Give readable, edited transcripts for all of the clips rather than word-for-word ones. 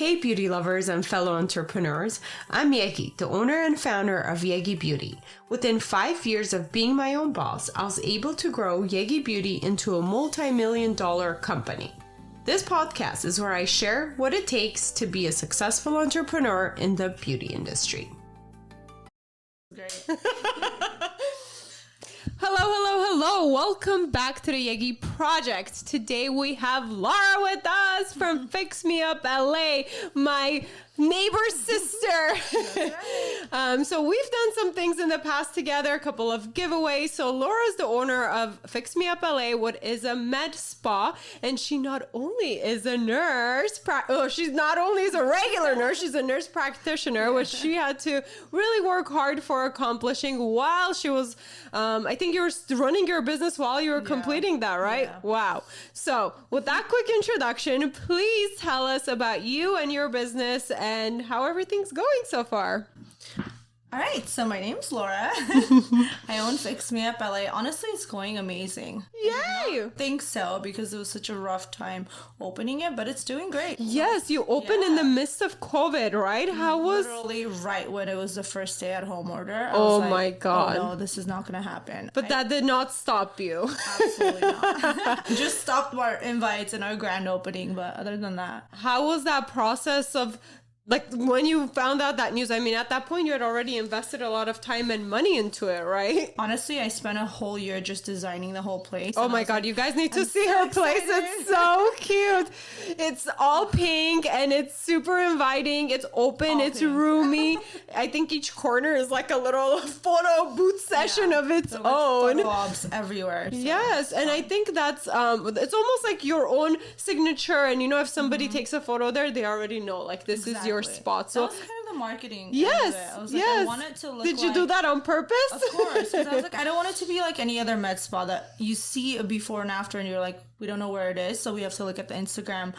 Hey beauty lovers and fellow entrepreneurs, I'm Yegi, the owner and founder of Yegi Beauty. Within 5 years of being my own boss, I was able to grow Yegi Beauty into a multi-million-dollar company. This podcast is where I share what it takes to be a successful entrepreneur in the beauty industry. Great. Hello. Welcome back to the Yegi Project. Today we have Laura with us from Fix Me Up LA, my neighbor's sister. So we've done some things in the past together, a couple of giveaways. So Laura's the owner of Fix Me Up LA, what is a med spa, and she not only is a nurse, she's not only is a regular nurse, she's a nurse practitioner, which she had to really work hard for accomplishing while she was, I think you were running your business while you were completing that, right? Yeah. Wow. So with that quick introduction, please tell us about you and your business and how everything's going so far. All right, so my name's Laura. I own Fix Me Up LA. Honestly, it's going amazing. Yay! I don't think so because it was such a rough time opening it, but it's doing great. Yes, you opened in the midst of COVID, right? How was... Literally right when it was the first stay-at-home order. I Oh was like, my God. Oh no, this is not going to happen. But that did not stop you. Absolutely not. Just stopped our invites and our grand opening, but other than that. How was that process of... Like, when you found out that news, I mean, at that point, you had already invested a lot of time and money into it, right? Honestly, I spent a whole year just designing the whole place. Oh my God, you guys need to see her place. It's so cute. It's all pink and it's super inviting. It's open, it's roomy. I think each corner is like a little photo booth session of its own. Photo ops everywhere. So. Yes, and I think that's, it's almost like your own signature. And you know, if somebody takes a photo there, they already know, like, this is your spot. So that was kind of the marketing. Yes, I was like, I want it to look. Did you do that on purpose? Of course, because I was like, I don't want it to be like any other med spa that you see a before and after, and you're like, we don't know where it is, so we have to look at the Instagram,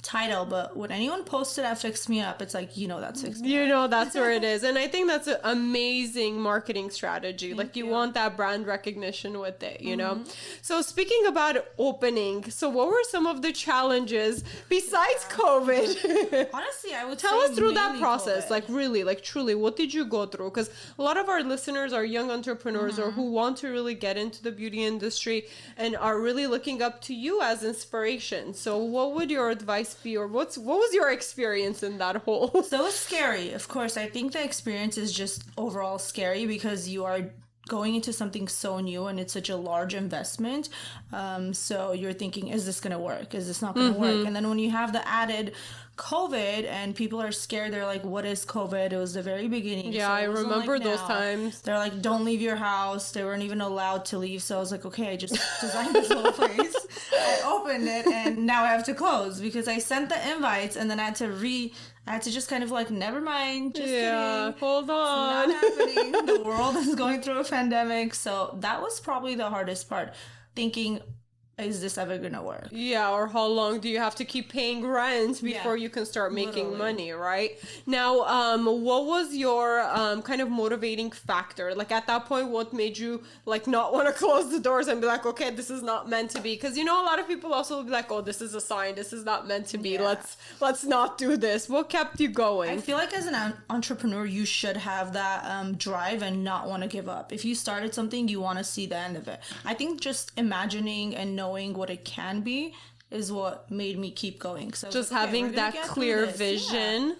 title. But when anyone posted at Fix Me Up, it's like, that's Fix Me Up. You know, that's where it is. And I think that's an amazing marketing strategy. Like, you want that brand recognition with it, you know? So speaking about opening, so what were some of the challenges besides COVID? Honestly, I would Tell say us through that mainly process. COVID. Like, really, like, truly, what did you go through? Because a lot of our listeners are young entrepreneurs or who want to really get into the beauty industry and are really looking up to you as inspiration. So what would your advice be, or what was your experience in that whole? So it's scary, of course. I think the experience is just overall scary because you are going into something so new and it's such a large investment. So you're thinking, is this going to work? Is this not going to work? And then when you have the added COVID and people are scared, they're like, what is COVID? It was the very beginning. Yeah, so I it wasn't remember like those now. times. They're like, don't leave your house. They weren't even allowed to leave. So I was like, okay, I just designed this whole place. I opened it and now I have to close because I sent the invites and then I had to just kind of like, never mind. Just kidding. Hold on. It's not happening. The world is going through a pandemic. So that was probably the hardest part. Thinking, is this ever gonna work? Yeah, or how long do you have to keep paying rent before you can start making money, right? Now, what was your kind of motivating factor? Like, at that point, what made you like not want to close the doors and be like, okay, this is not meant to be? Because, you know, a lot of people also will be like, oh, this is a sign, this is not meant to be. Yeah. Let's not do this. What kept you going? I feel like as an entrepreneur, you should have that drive and not want to give up. If you started something, you want to see the end of it. I think just imagining and knowing what it can be is what made me keep going. So just having that clear vision.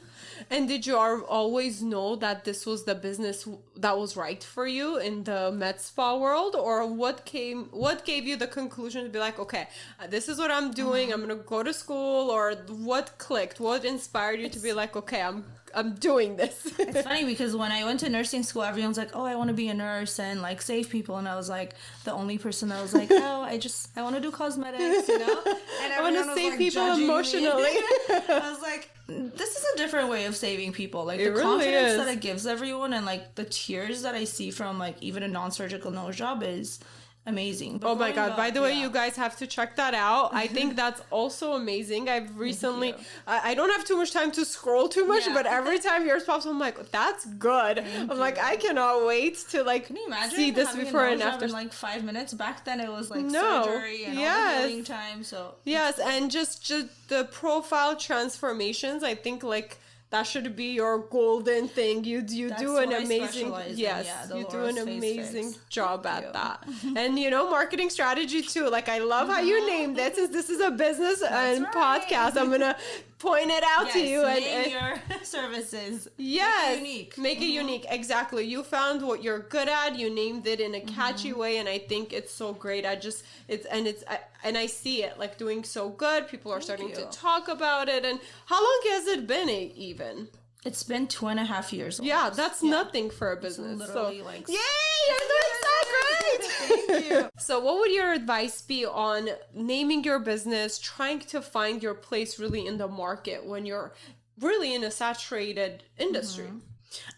And did you always know that this was the business that was right for you in the med spa world? Or what gave you the conclusion to be like, okay, this is what I'm doing, I'm gonna go to school? Or what clicked? What inspired you to be like, okay, I'm doing this? It's funny because when I went to nursing school, everyone's like, oh, I want to be a nurse and like save people. And I was like the only person that was like, oh, I want to do cosmetics, you know? And I want to save people emotionally. I was like, this is a different way of saving people. Like the really confidence is. that it gives everyone and like the tears that I see from like even a non-surgical nose job is amazing. But Oh my God. By the way, yeah. you guys have to check that out. I think that's also amazing. I've recently, I don't have too much time to scroll too much, Yeah. but every time yours pops, I'm like, that's good. I'm like, I cannot wait to like Can you imagine see this having a before and nose job after. in like 5 minutes? Back then it was like No. surgery and all Yes. the healing time. So Yes, and just the profile transformations, I think like that should be your golden thing. You do an what I amazing specialize in, yes, yeah, the you do Laura's an face amazing fix. job Thank at you. that. And marketing strategy too. Like I love how you named it. Since this is a business and right. podcast, I'm gonna point it out to you name your services. yes, Make it unique. make it unique. Exactly. You found what you're good at. You named it in a catchy way, and I think it's so great. And I see it like doing so good. People are starting to you. talk about it. And how long has it been even? It's been 2.5 years. Yeah, almost. that's nothing for a business. literally so, like- yay! You're doing so great. Thank you. So, what would your advice be on naming your business, trying to find your place really in the market when you're really in a saturated industry?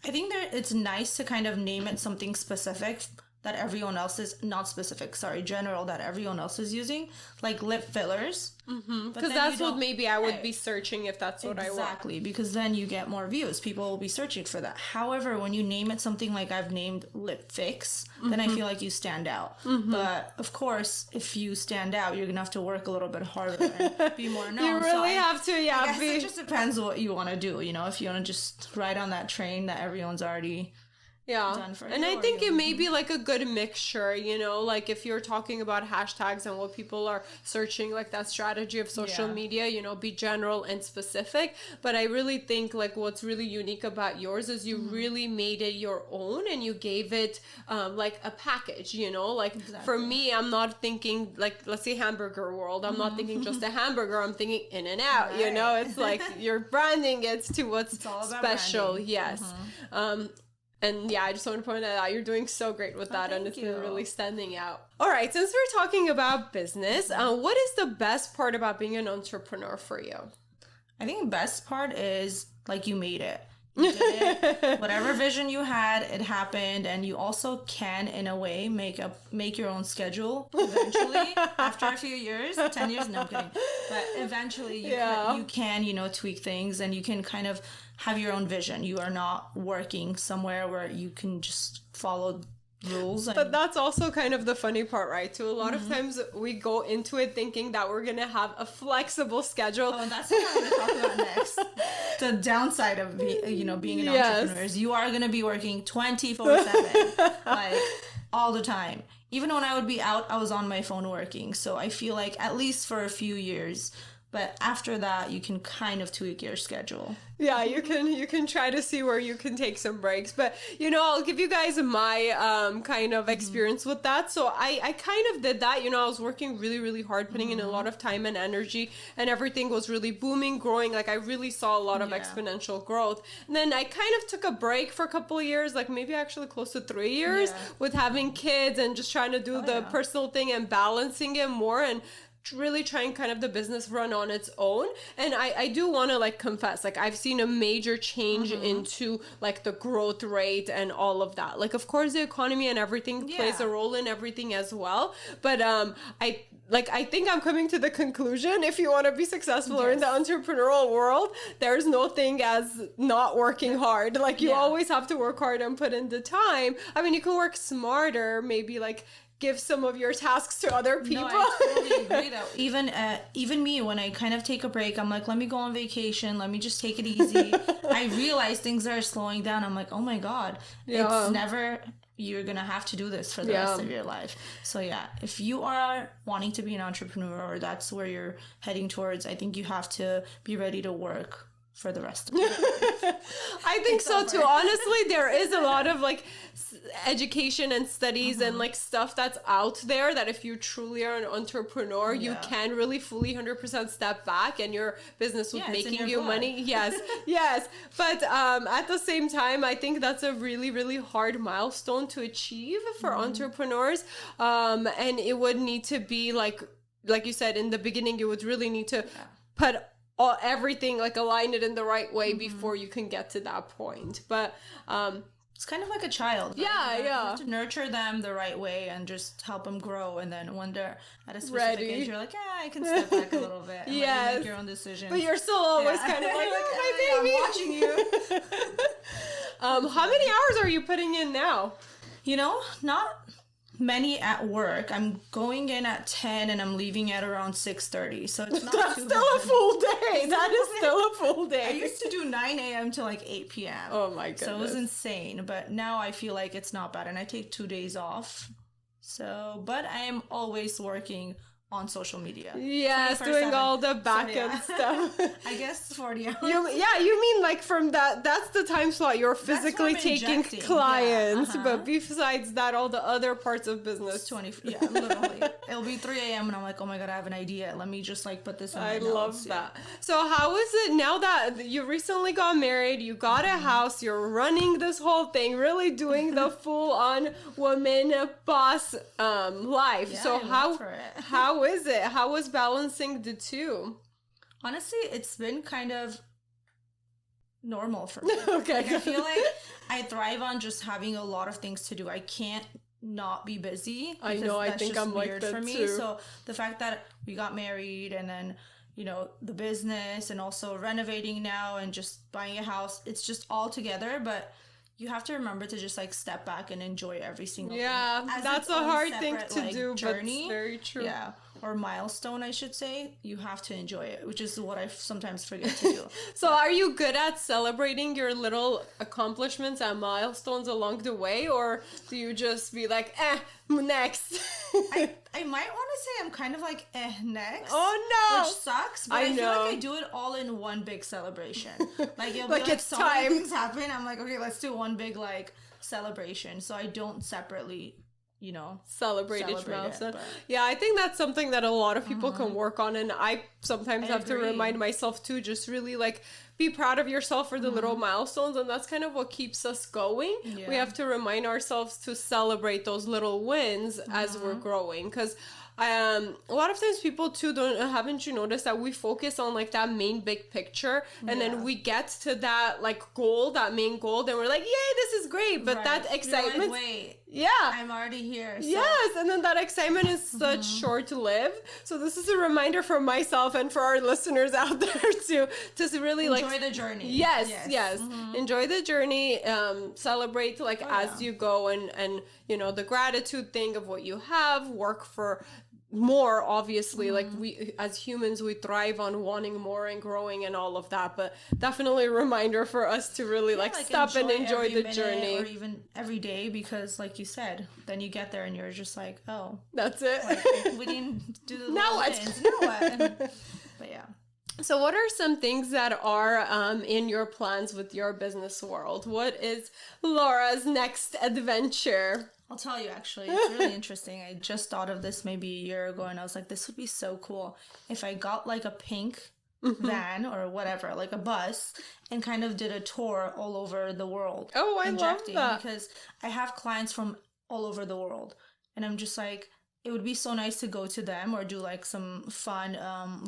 I think that it's nice to kind of name it something specific that everyone else is not specific. Sorry, general that everyone else is using, like lip fillers. Because that's what maybe I would be searching if that's what I want. Exactly, because then you get more views. People will be searching for that. However, when you name it something like I've named lip fix, then I feel like you stand out. But of course, if you stand out, you're gonna have to work a little bit harder and be more known. You really have to, I guess be. it just depends what you want to do. If you want to just ride on that train that everyone's already done for and you, I or think you- it may be like a good mixture, like if you're talking about hashtags and what people are searching, like that strategy of social Yeah. media, be general and specific. But I really think like what's really unique about yours is you really made it your own and you gave it like a package, like for me, I'm not thinking like, let's say hamburger world. I'm not thinking just a hamburger. I'm thinking in and out, it's like you're branding it to what's all about special. branding. Yes. And yeah, I just want to point that out. You're doing so great with that, and thank it's you. been really standing out. All right, since we're talking about business, what is the best part about being an entrepreneur for you? I think the best part is like you made it. You did it. Whatever vision you had, it happened, and you also can, in a way, make your own schedule eventually. After a few years, 10 years, no I'm kidding. But eventually, you can tweak things, and you can kind of have your own vision. You are not working somewhere where you can just follow rules. But that's also kind of the funny part, right? Too, a lot of times we go into it thinking that we're gonna have a flexible schedule. Oh, that's what I'm going to talk about next. The downside of being an entrepreneur is you are going to be working 24/7, like all the time. Even when I would be out, I was on my phone working. So I feel like at least for a few years. But after that, you can kind of tweak your schedule. Yeah, you can try to see where you can take some breaks. But, I'll give you guys my kind of experience with that. So I kind of did that. I was working really, really hard, putting in a lot of time and energy, and everything was really booming, growing. Like I really saw a lot of exponential growth. And then I kind of took a break for a couple of years, like maybe actually close to 3 years with having kids and just trying to do the personal thing and balancing it more and really trying kind of the business run on its own. And I do want to like confess, like I've seen a major change into like the growth rate and all of that. Like of course the economy and everything plays a role in everything as well. But I think I'm coming to the conclusion, if you want to be successful or in the entrepreneurial world, there's no thing as not working hard. Like you always have to work hard and put in the time. I mean, you can work smarter, maybe like give some of your tasks to other people. No, I totally agree though. Even me, when I kind of take a break, I'm like, let me go on vacation. Let me just take it easy. I realize things are slowing down. I'm like, oh my God, it's never, you're going to have to do this for the rest of your life. So yeah, if you are wanting to be an entrepreneur or that's where you're heading towards, I think you have to be ready to work for the rest of your life. I think so too. Honestly, there is a lot of like education and studies and like stuff that's out there that if you truly are an entrepreneur, you can really fully 100% step back and your business was making you money. Yes. But at the same time, I think that's a really, really hard milestone to achieve for entrepreneurs. And it would need to be like you said in the beginning, you would really need to put everything, like align it in the right way before you can get to that point. But it's kind of like a child. Right? Yeah, You yeah. have to nurture them the right way and just help them grow. And then when they're at a specific age, you're like, yeah, I can step back a little bit and let you make your own decisions. But you're still always kind of like, oh, my baby. I'm watching you. How many hours are you putting in now? You know, not many at work. I'm going in at 10 and I'm leaving at around 6:30. So it's not That's too still a bad. full day. That is still a full I day. used to do 9 a.m. to like 8 p.m. Oh my goodness. So it was insane. But now I feel like it's not bad. And I take 2 days off. So, but I am always working on social media. Yes, doing 24/7. all the back end yeah. stuff. I guess 40 hours. You mean like from that's the time slot you're physically I'm taking injecting. clients, Yeah, but besides that, all the other parts of business. 20, yeah, literally. It'll be 3 a.m. and I'm like, oh my God, I have an idea. Let me just like put this in my I notes. love Yeah. that. So how is it now that you recently got married, you got a house, you're running this whole thing, really doing the full-on woman boss life. Yeah, So I live for it. how is it? How is balancing the two? Honestly, it's been kind of normal for me. Okay. Like, I feel like I thrive on just having a lot of things to do. I can't not be busy. I because know, I that's think just I'm like weird that for me. too. So the fact that we got married and then, you know, the business and also renovating now and just buying a house, it's just all together. But you have to remember to just like step back and enjoy every single Yeah, thing. As that's its a own hard thing separate, to like, do, journey. but it's very true. Yeah. Or milestone, I should say. You have to enjoy it, which is what I sometimes forget to do. So are you good at celebrating your little accomplishments and milestones along the way, or do you just be like, next? I might want to say I'm kind of like next. Oh no! Which sucks, but I I feel know. like I do it all in one big celebration. Like it'll Like be like it's so many time. things happen. I'm like, okay, let's do one big like celebration. So I don't separately, you know, Celebrate each celebrate it, milestone. but- Yeah, I think that's something that a lot of people can work on, and I sometimes I have to agree. remind myself too, just really like be proud of yourself for the little milestones, and that's kind of what keeps us going. We Yeah. have to remind ourselves to celebrate those little wins as we're growing, because a lot of times people too haven't you noticed that we focus on like that main big picture, and then Yeah. we get to that like goal, that main goal, then we're like, yay, this is great, but Right. that You're like, excitement, wait, yeah, I'm already here. So. yes, and then that excitement is such short-lived. So this is a reminder for myself and for our listeners out there to really Enjoy the journey. Yes. Enjoy the journey. Celebrate like as yeah. you go, and you know, the gratitude thing of what you have. Work for more, obviously. Like we as humans, we thrive on wanting more and growing and all of that. But definitely a reminder for us to really like stop and enjoy every the minute journey. or even every day, because like you said, then you get there and you're just like, oh, That's it. like, we didn't do the Now little what? things. Now what? But yeah. So what are some things that are in your plans with your business world? What is Laura's next adventure? I'll tell you, actually, it's really interesting. I just thought of this maybe a year ago, and I was like, this would be so cool if I got like a pink van or whatever, like a bus, and kind of did a tour all over the world. Oh, I love that. Because I have clients from all over the world, and I'm just like, it would be so nice to go to them or do like some fun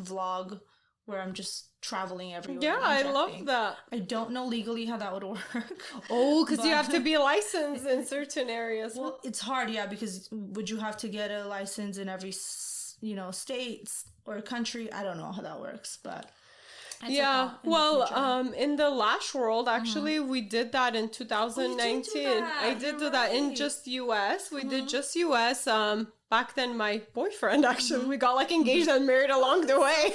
vlog where I'm just traveling everywhere. Yeah, I injecting. love that. I don't know legally how that would work. Oh, because you But- have to be licensed in certain areas. Well, it's hard, yeah, because would you have to get a license in every, states or country? I don't know how that works, but it's a Yeah, thought in the well, future. in the Lash World, actually, we did that in 2019. that. I did do You're that in right. just US. We did just US. Back then, my boyfriend, actually, we got like engaged and married along the way.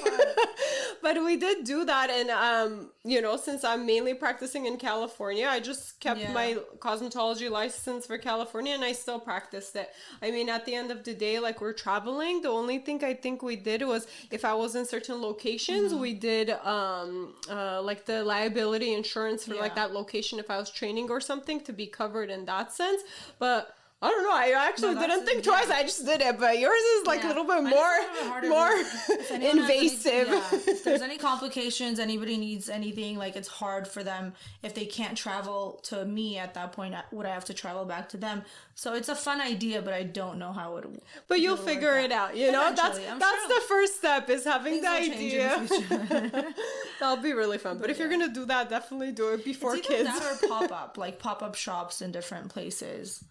But we did do that. And, since I'm mainly practicing in California, I just kept Yeah. my cosmetology license for California, and I still practiced it. I mean, at the end of the day, like we're traveling, the only thing I think we did was if I was in certain locations, we did like the liability insurance for like Yeah. that location if I was training or something to be covered in that sense. But I don't know. I actually No, that's didn't think yeah. twice. I just did it. But yours is like a Yeah. little bit Mine is a little bit harder more If anyone has any- invasive. If there's any complications, anybody needs anything, like it's hard for them if they can't travel to me at that point. Would I have to travel back to them? So it's a fun idea, but I don't know how it would. But you'll figure it out. You know, that's Eventually, I'm that's sure the first step is having Things the will change in idea. the future. That'll be really fun. But if you're gonna do that, definitely do it before It's either kids. that or pop-up, like pop-up shops in different places.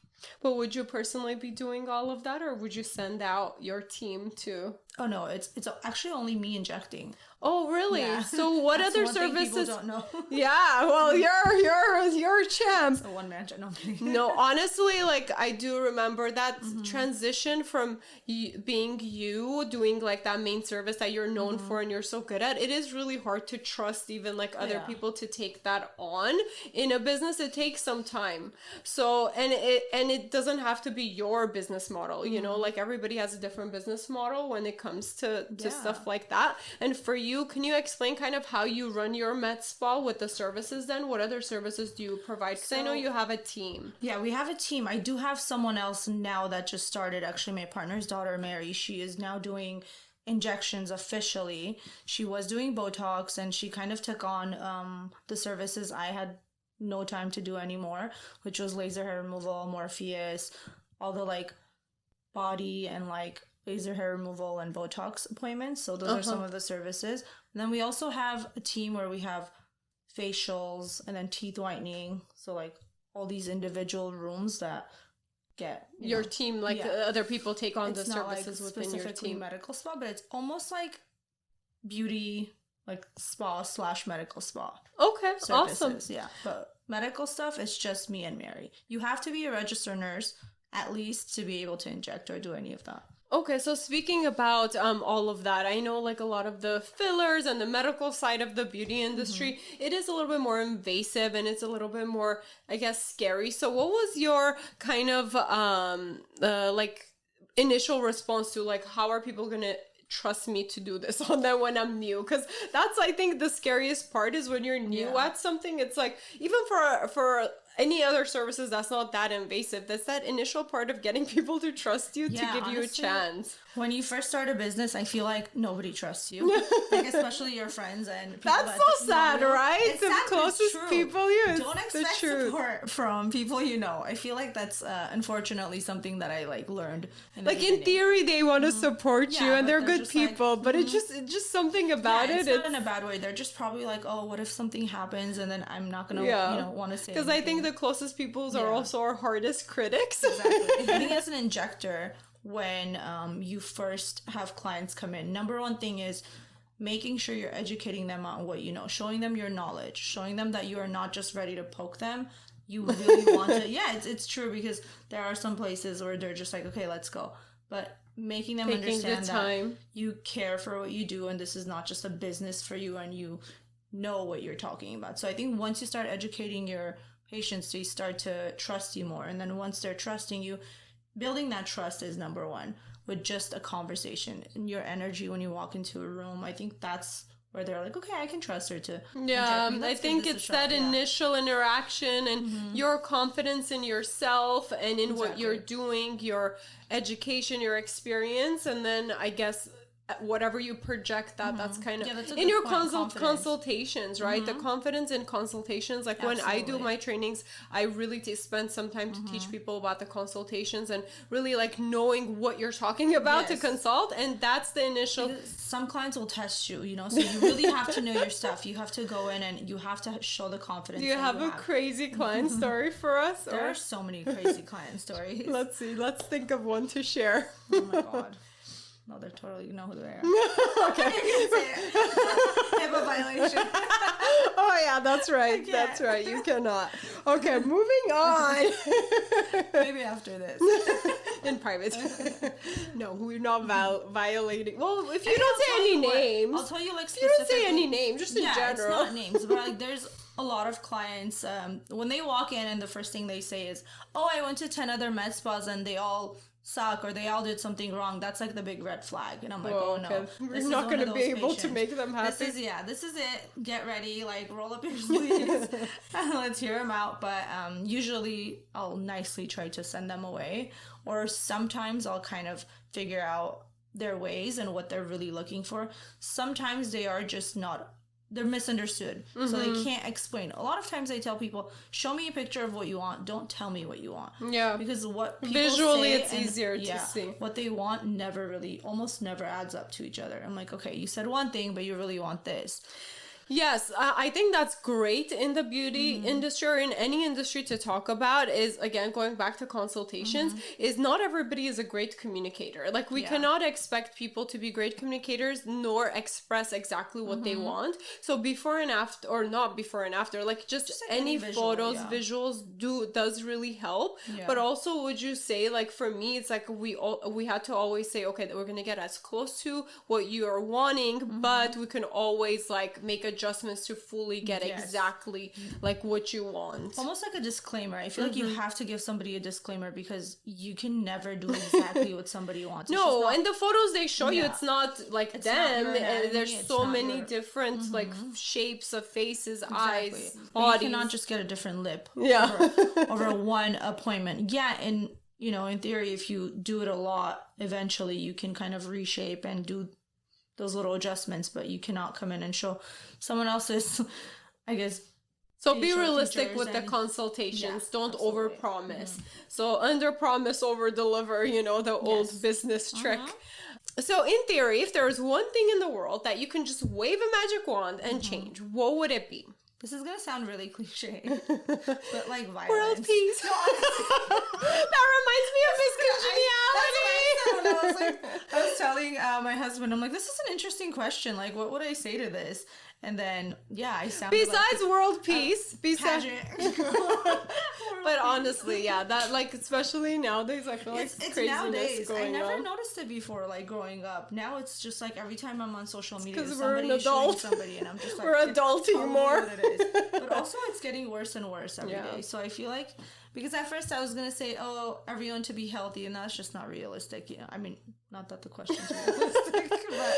But would you personally be doing all of that, or would you send out your team to? Oh no, it's actually only me injecting. Oh, really? Yeah. So what That's other one thing people services? don't know. Yeah, well, you're a champ. A one-man show. No, I'm kidding. No, honestly, like I do remember that transition from being you doing like that main service that you're known for and you're so good at. It is really hard to trust even like other people to take that on in a business. It takes some time. So and it doesn't have to be your business model. You know, like everybody has a different business model when it comes to stuff like that. And for you, can you explain kind of how you run your med spa with the services then? What other services do you provide? Because I know you have a team. Yeah, we have a team. I do have someone else now that just started. Actually, my partner's daughter, Mary, she is now doing injections officially. She was doing Botox and she kind of took on the services I had no time to do anymore, which was laser hair removal, Morpheus, all the like body and like laser hair removal and Botox appointments. So those are some of the services. And then we also have a team where we have facials and then teeth whitening. So like all these individual rooms that get Your team, like other people take on the it's not services like within your specifically team. medical spa, but it's almost like beauty, like spa / medical spa Okay, services. awesome. Yeah, but medical stuff, it's just me and Mary. You have to be a registered nurse at least to be able to inject or do any of that. Okay, so speaking about all of that, I know like a lot of the fillers and the medical side of the beauty industry, it is a little bit more invasive and it's a little bit more, I guess, scary. So what was your kind of like initial response to like how are people gonna trust me to do this on them when I'm new? Because that's, I think, the scariest part is when you're new at something. It's like even for any other services that's not that invasive, that's that initial part of getting people to trust you to give you a chance. When you first start a business, I feel like nobody trusts you, like especially your friends and people. That's so sad, right? It's The sad, but it's closest true. people you. Don't expect support from people you know. I feel like that's unfortunately something that I like learned. Like in theory, they want to support you and they're good just like, people, but it's just something about it's it. not in a bad way. They're just probably like, oh, what if something happens and then I'm not gonna want to say. Because I think the closest peoples are also our hardest critics. Exactly. I think as an injector, when you first have clients come in, number one thing is making sure you're educating them on what you know, showing them your knowledge, showing them that you are not just ready to poke them. You really want to. Yeah, it's true, because there are some places where they're just like, okay, let's go. But making them understand that you care for what you do and this is not just a business for you and you know what you're talking about. So I think once you start educating your patients, they start to trust you more. And then once they're trusting you, building that trust is number one with just a conversation and your energy when you walk into a room. I think that's where they're like, okay, I can trust her to. I think it's that initial interaction and your confidence in yourself and in what you're doing, your education, your experience, and then I guess whatever you project that's kind of in your consultations, right? The confidence in consultations, like when I do my trainings, I really spend some time to teach people about the consultations and really like knowing what you're talking about to consult, and that's the initial. Because some clients will test you, so you really have to know your stuff. You have to go in and you have to show the confidence. Do you have a crazy client story for us? There are so many crazy client stories. Let's see, let's think of one to share. Oh my god. No, they totally know who they are. Okay. HIPAA violation. Oh yeah, that's right. That's right. You cannot. Okay, moving on. Maybe after this. In private. No, we're not violating. Well, if you don't say any names. I'll tell you like you don't say any names, just in general. It's not names, but like there's a lot of clients, when they walk in and the first thing they say is, oh, I went to 10 other med spas and they all suck or they all did something wrong. That's like the big red flag. And I'm like, no. We're not going to be able to make them happy. This is it. Get ready. Like, roll up your sleeves and let's hear them out. But usually I'll nicely try to send them away. Or sometimes I'll kind of figure out their ways and what they're really looking for. Sometimes they are just not... They're misunderstood. So they can't explain. A lot of times I tell people, show me a picture of what you want. Don't tell me what you want. Yeah. Because what people visually say it's easier to see. What they want almost never adds up to each other. I'm like, okay, you said one thing, but you really want this. Yes, I think that's great in the beauty industry or in any industry to talk about is, again, going back to consultations, is not everybody is a great communicator. Like, we cannot expect people to be great communicators nor express exactly what they want. So before and after, or not before and after, like just like any visual, photos, visuals does really help. But also, would you say, like, for me, it's like we had to always say, okay, that we're going to get as close to what you are wanting, but we can always like make adjustments to fully get exactly like what you want. Almost like a disclaimer. I feel like you have to give somebody a disclaimer because you can never do exactly what somebody wants. No, and the photos they show you, it's not like it's them. Not anatomy, there's so many different like shapes of faces, eyes, bodies. You cannot just get a different lip over, over one appointment. Yeah, and you know, in theory, if you do it a lot, eventually you can kind of reshape and do those little adjustments, but you cannot come in and show someone else's, I guess. So be realistic with the consultations. Don't overpromise. So under promise, over deliver, you know, the old business trick. So in theory, if there's one thing in the world that you can just wave a magic wand and change, what would it be? This is gonna sound really cliche, but like violence. World peace. That reminds me of Miscongeniality. I was telling my husband, I'm like, this is an interesting question. Like, what would I say to this? And then, I sounded besides like, world peace, but honestly, that like, especially nowadays, I feel like it's craziness nowadays. going I never on. noticed it before, like growing up. Now it's just like every time I'm on social media, because we're an adult. Somebody, and I'm just like, we're adulting more. What it is. But also, it's getting worse and worse every day. So I feel like, because at first I was gonna say, oh, everyone to be healthy, and that's just not realistic. You know, I mean, not that the question's realistic, but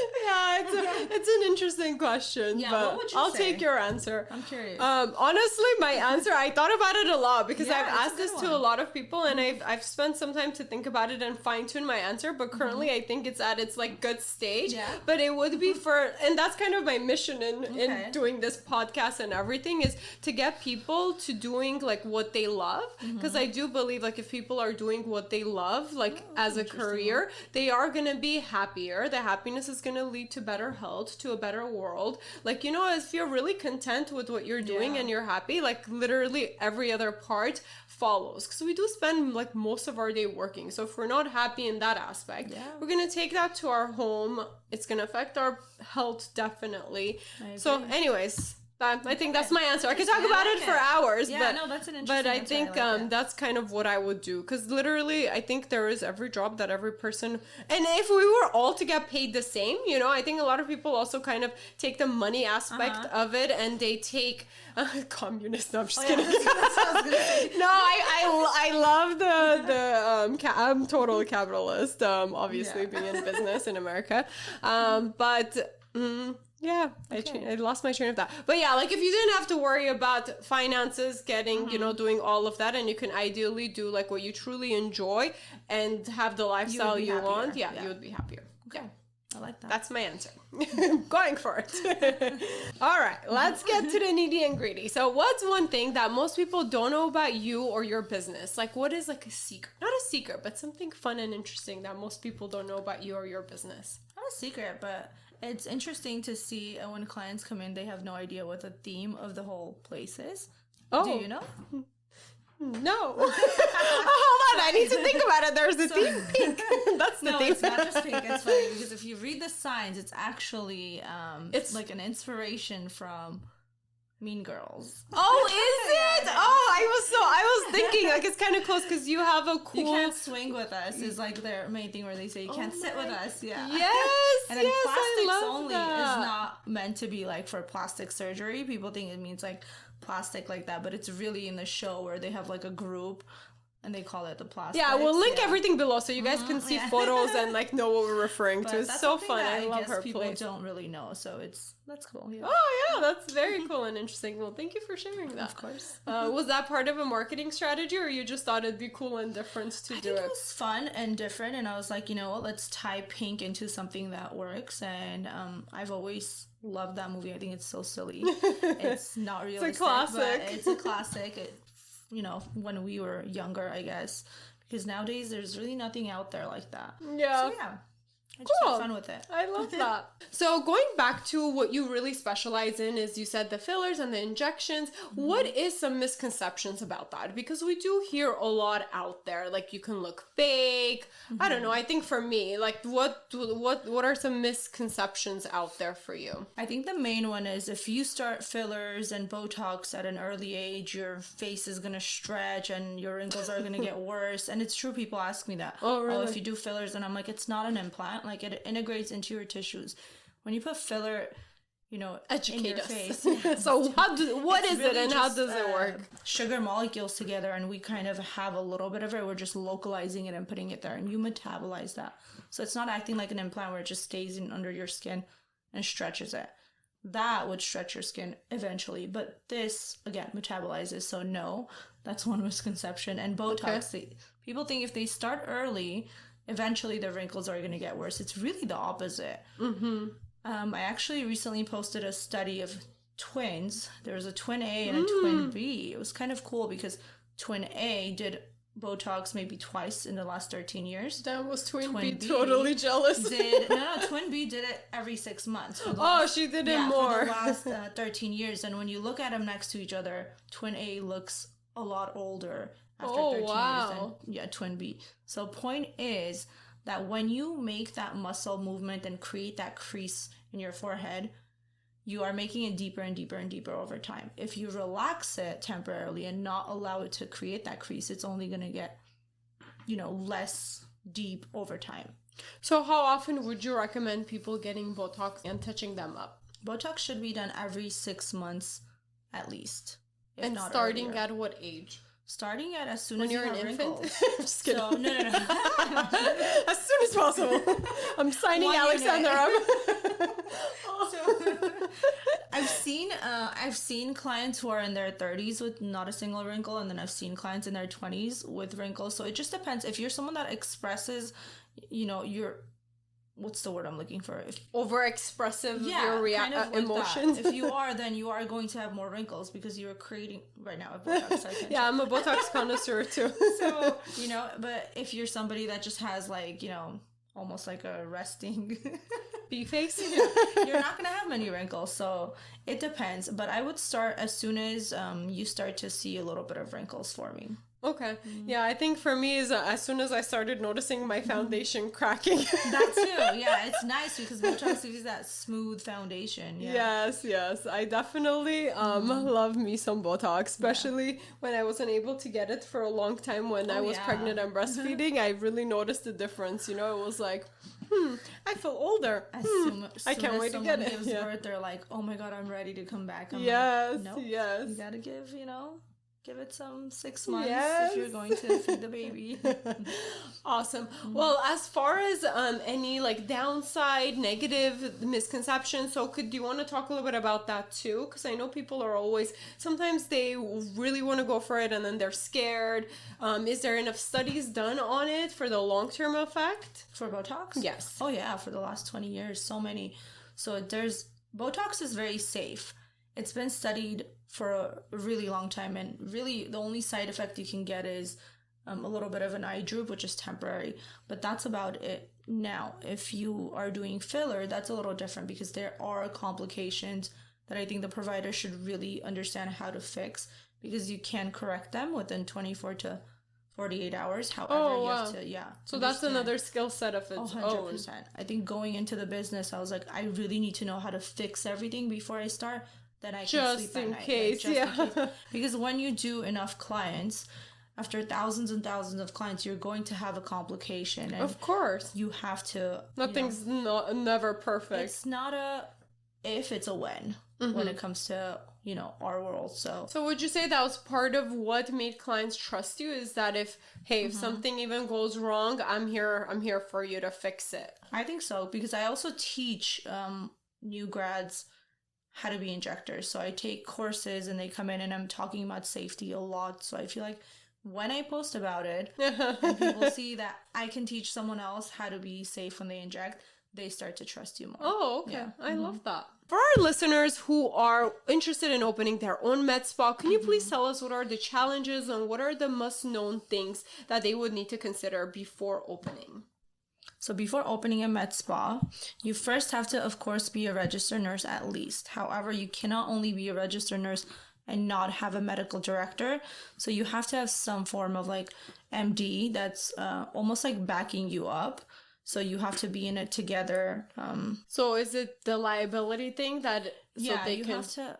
it's an interesting question. Yeah, but what would you I'll say? take your answer. I'm curious. Honestly, my answer, I thought about it a lot because I've asked this to a one. lot of people, and I've spent some time to think about it and fine tune my answer. But currently, I think it's at its like good stage. Yeah. But it would be and that's kind of my mission in doing this podcast and everything, is to get people to doing like what they love. Because I do believe like if people are doing what they love, like as a career, they are gonna be happier. The happiness is gonna lead to better health, to a better world. Like, you know, if you're really content with what you're doing and you're happy, like literally every other part follows. Because we do spend like most of our day working. So if we're not happy in that aspect, we're gonna take that to our home. It's gonna affect our health definitely. So anyways, I think that's my answer. I could talk about it for hours, but that's an interesting but I answer. think that's kind of what I would do, because literally I think there is every job that every person, and if we were all to get paid the same, you know, I think a lot of people also kind of take the money aspect of it, and they take communist. No, I'm just kidding. No, I love I'm total capitalist. Obviously being in business in America, but. I lost my train of thought. But yeah, like if you didn't have to worry about finances, getting, you know, doing all of that, and you can ideally do like what you truly enjoy and have the lifestyle you want, you would be happier. Okay. I like that. That's my answer. Going for it. All right, let's get to the nitty and gritty. So what's one thing that most people don't know about you or your business? Like, what is like a secret? Not a secret, but something fun and interesting that most people don't know about you or your business. Not a secret, but it's interesting to see when clients come in, they have no idea what the theme of the whole place is. Oh. Do you know? No. Hold on, I need to think about it. There's the theme pink. That's the theme. It's not just pink. It's funny because if you read the signs, it's actually it's like an inspiration from Mean Girls. Oh, is it? I was thinking like it's kind of close because you have a cool. You can't swing with us is like their main thing where they say you can't sit with us. Yeah. Yes. And then plastics I love only that. is not meant to be like for plastic surgery. People think it means like plastic like that, but it's really in the show where they have like a group. And they call it the plastic. Yeah, we'll link everything below so you guys can see photos and like know what we're referring to. It's so fun. I love her people place. Don't really know, so that's cool. Yeah. Oh yeah, that's very cool and interesting. Well, thank you for sharing that. Of course. Was that part of a marketing strategy, or you just thought it'd be cool and different to do it? It was fun and different, and I was like, you know what, let's tie pink into something that works. And I've always loved that movie. I think it's so silly. It's not realistic. It's a classic. But it's a classic. You know, when we were younger, I guess, because nowadays there's really nothing out there like that. Yeah. So yeah. I just Cool. have fun with it. I love that. So going back to what you really specialize in is you said the fillers and the injections. What is some misconceptions about that? Because we do hear a lot out there. Like you can look fake. I don't know. I think for me, like what are some misconceptions out there for you? I think the main one is if you start fillers and Botox at an early age, your face is going to stretch and your wrinkles are going to get worse. And it's true, people ask me that. Oh, really? Oh, if you do fillers, and I'm like, it's not an implant. Like, it integrates into your tissues. When you put filler, in Educate your us. face. So what is it really and how just, does it work? Sugar molecules together, and we kind of have a little bit of it. We're just localizing it and putting it there, and you metabolize that. So it's not acting like an implant where it just stays in under your skin and stretches it. That would stretch your skin eventually, but this again metabolizes. So no, that's one misconception. And Botox, people think if they start early, eventually their wrinkles are going to get worse. It's really the opposite. I actually recently posted a study of twins. There was a twin A and a twin B. It was kind of cool because twin A did Botox maybe twice in the last 13 years. That was twin B B totally jealous. Twin B did it every 6 months. She did it more. For the last 13 years. And when you look at them next to each other, twin A looks a lot older after 13 years than twin B. So point is that when you make that muscle movement and create that crease in your forehead, you are making it deeper and deeper and deeper over time. If you relax it temporarily and not allow it to create that crease, it's only going to get, less deep over time. So how often would you recommend people getting Botox and touching them up? Botox should be done every 6 months at least. And not starting earlier. at what age? Starting at as soon When as you're you an have infant? wrinkles. Just kidding. So, no. As soon as possible. I'm signing 1 Alexander unit. up. So, I've seen clients who are in their 30s with not a single wrinkle, and then I've seen clients in their 20s with wrinkles. So it just depends. If you're someone that expresses, your what's the word I'm looking for? Overexpressive your emotions. If you are, then you are going to have more wrinkles because you are creating right now a Botox. I'm a Botox connoisseur too. So, but if you're somebody that just has almost like a resting bee face, you're not going to have many wrinkles. So it depends. But I would start as soon as you start to see a little bit of wrinkles forming. Okay. Yeah, I think for me is as soon as I started noticing my foundation cracking. That too. Yeah, it's nice because Botox gives that smooth foundation. Yeah. Yes. I definitely love me some Botox, especially when I wasn't able to get it for a long time when I was pregnant and breastfeeding. I really noticed the difference. It was like, I feel older. I can't wait to get it. Gives birth, they're like, oh my God, I'm ready to come back. I'm yes. like, nope, yes. You gotta give it some 6 months if you're going to feed the baby. Awesome. Well, as far as any downside, negative misconceptions, do you want to talk a little bit about that too? Because I know people are always, sometimes they really want to go for it and then they're scared. Is there enough studies done on it for the long-term effect? For Botox? Yes. Oh yeah, for the last 20 years, so many. So Botox is very safe. It's been studied for a really long time, and really the only side effect you can get is a little bit of an eye droop, which is temporary, but that's about it. Now, if you are doing filler, that's a little different because there are complications that I think the provider should really understand how to fix, because you can correct them within 24 to 48 hours. However, you have to, So that's another skill set of its 100%. I think going into the business, I was like, I really need to know how to fix everything before I start. Then I can sleep at night. Just in case. Because when you do enough clients, after thousands and thousands of clients, you're going to have a complication. And of course. You have to... Nothing's never perfect. It's not a if, it's a when it comes to, our world. So would you say that was part of what made clients trust you? Is that if something even goes wrong, I'm here for you to fix it? I think so, because I also teach new grads how to be injectors. So I take courses and they come in and I'm talking about safety a lot. So I feel like when I post about it and people see that I can teach someone else how to be safe when they inject, they start to trust you more. Oh, okay. Yeah. I love that. For our listeners who are interested in opening their own med spa, can you please tell us what are the challenges and what are the must-known things that they would need to consider before opening? So before opening a med spa, you first have to, of course, be a registered nurse at least. However, you cannot only be a registered nurse and not have a medical director. So you have to have some form of like MD that's almost like backing you up. So you have to be in it together. So is it the liability thing that have to,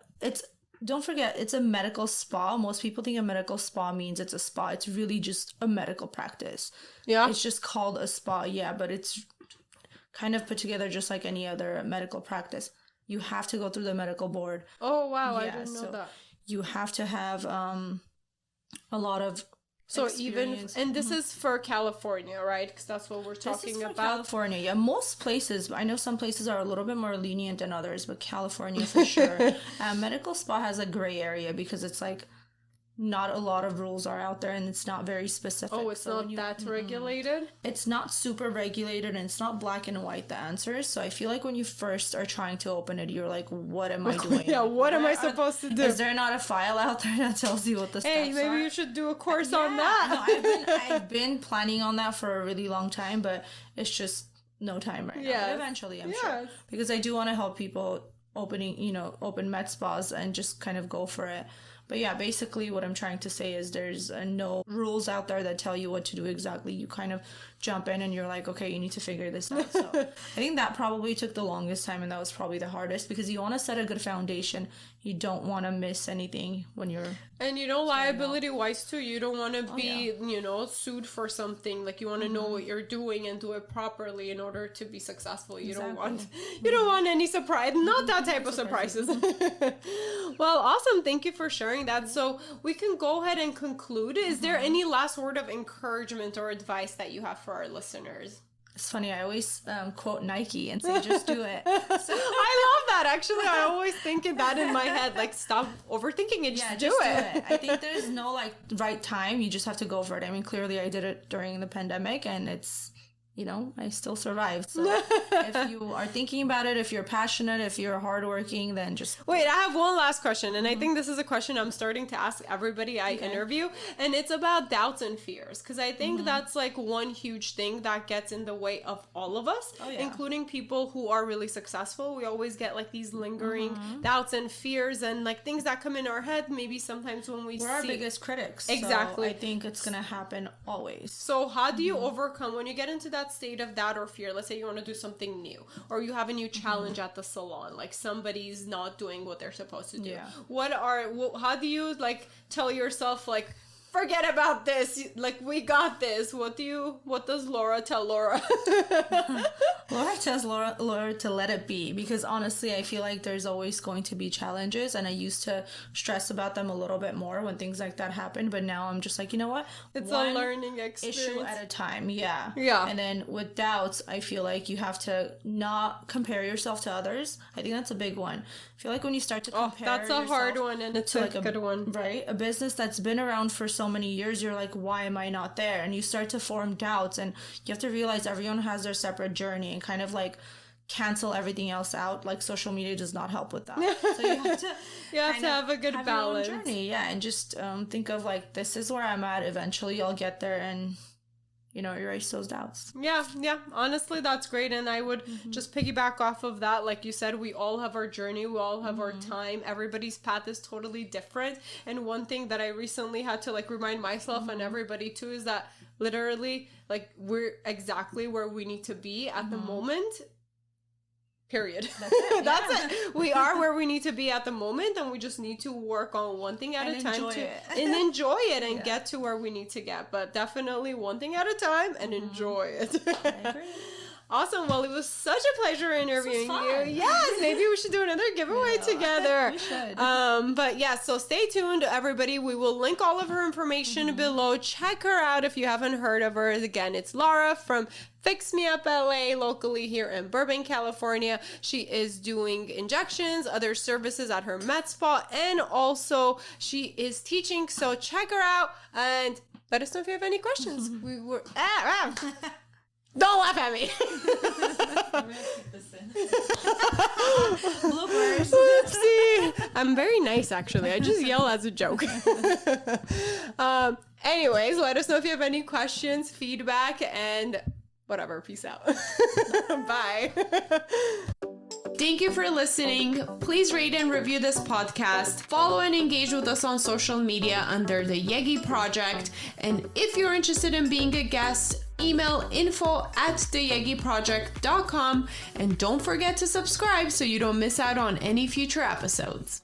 don't forget, it's a medical spa. Most people think a medical spa means it's a spa. It's really just a medical practice. Yeah. It's just called a spa, but it's kind of put together just like any other medical practice. You have to go through the medical board. Oh, wow. I didn't know that. You have to have a lot of experience. And this is for California, right? Because that's what we're talking about. California, yeah. Most places, I know some places are a little bit more lenient than others, but California for sure. Medical spa has a gray area because it's like not a lot of rules are out there and it's not very specific. Oh, it's not that regulated? It's not super regulated and it's not black and white, the answers. So I feel like when you first are trying to open it, you're like, what am I doing? Yeah, what am I supposed to do? Is there not a file out there that tells you what the steps are? Hey, maybe you should do a course on that. No, I've been planning on that for a really long time, but it's just no time right now. But eventually, I'm sure. Because I do want to help people open med spas and just kind of go for it. But yeah, basically what I'm trying to say is there's no rules out there that tell you what to do exactly. You kind of jump in and you're like, okay, you need to figure this out. So I think that probably took the longest time and that was probably the hardest because you want to set a good foundation. You don't want to miss anything when you're... And liability wise too, you don't want to be, sued for something. Like you want to know what you're doing and do it properly in order to be successful. You don't want any surprise, not that type of surprises. Well, awesome. Thank you for sharing that. So we can go ahead and conclude. Is there any last word of encouragement or advice that you have for our listeners? It's funny, I always quote Nike and say, just do it. So, I love that. Actually, I always think of that in my head. Like, stop overthinking it. Just do it. I think there's no, right time. You just have to go for it. I mean, clearly I did it during the pandemic and it's, I still survived. So if you are thinking about it, if you're passionate, if you're hardworking, then just... Wait, I have one last question. And I think this is a question I'm starting to ask everybody I interview. And it's about doubts and fears. Because I think that's one huge thing that gets in the way of all of us, including people who are really successful. We always get these lingering doubts and fears and things that come in our head. Maybe sometimes when we're our biggest critics. Exactly. So I think it's going to happen always. So how do you overcome when you get into that state of doubt or fear? Let's say you want to do something new or you have a new challenge at the salon, somebody's not doing what they're supposed to do. How do you tell yourself forget about this, we got this? What does Laura tell Laura? Laura tells Laura to let it be, because honestly I feel like there's always going to be challenges and I used to stress about them a little bit more when things like that happen, but now I'm just like, you know what, it's a learning experience, issue at a time. And then with doubts, I feel like you have to not compare yourself to others. I think that's a big one. I feel like when you start to compare that's a hard one, and it's a good one, right? A business that's been around for so many years, you're like, why am I not there? And you start to form doubts, and you have to realize everyone has their separate journey and kind of cancel everything else out. Social media does not help with that. So you have to have a good balance. Your own journey, and just think of this is where I'm at. Eventually I'll get there, and erase those doubts. Yeah. Honestly, that's great. And I would just piggyback off of that. Like you said, we all have our journey. We all have our time. Everybody's path is totally different. And one thing that I recently had to remind myself and everybody too is that literally we're exactly where we need to be at the moment. Period. That's it. We are where we need to be at the moment, and we just need to work on one thing at a time and enjoy it and get to where we need to get. But definitely one thing at a time and enjoy it. I agree. Awesome. Well, it was such a pleasure interviewing you. Yes, maybe we should do another giveaway together. We should. But yeah, so stay tuned, everybody. We will link all of her information below. Check her out if you haven't heard of her. Again, it's Laura from Fix Me Up LA, locally here in Burbank, California. She is doing injections, other services at her med spa, and also she is teaching. So check her out and let us know if you have any questions. We were Don't laugh at me. I'm gonna keep this in. Bloopers. Oopsie. I'm very nice, actually. I just yell as a joke. Anyways, let us know if you have any questions, feedback, and whatever. Peace out. Bye. Thank you for listening. Please rate and review this podcast. Follow and engage with us on social media under the Yegi Project. And if you're interested in being a guest, email info@theyegiproject.com. And don't forget to subscribe so you don't miss out on any future episodes.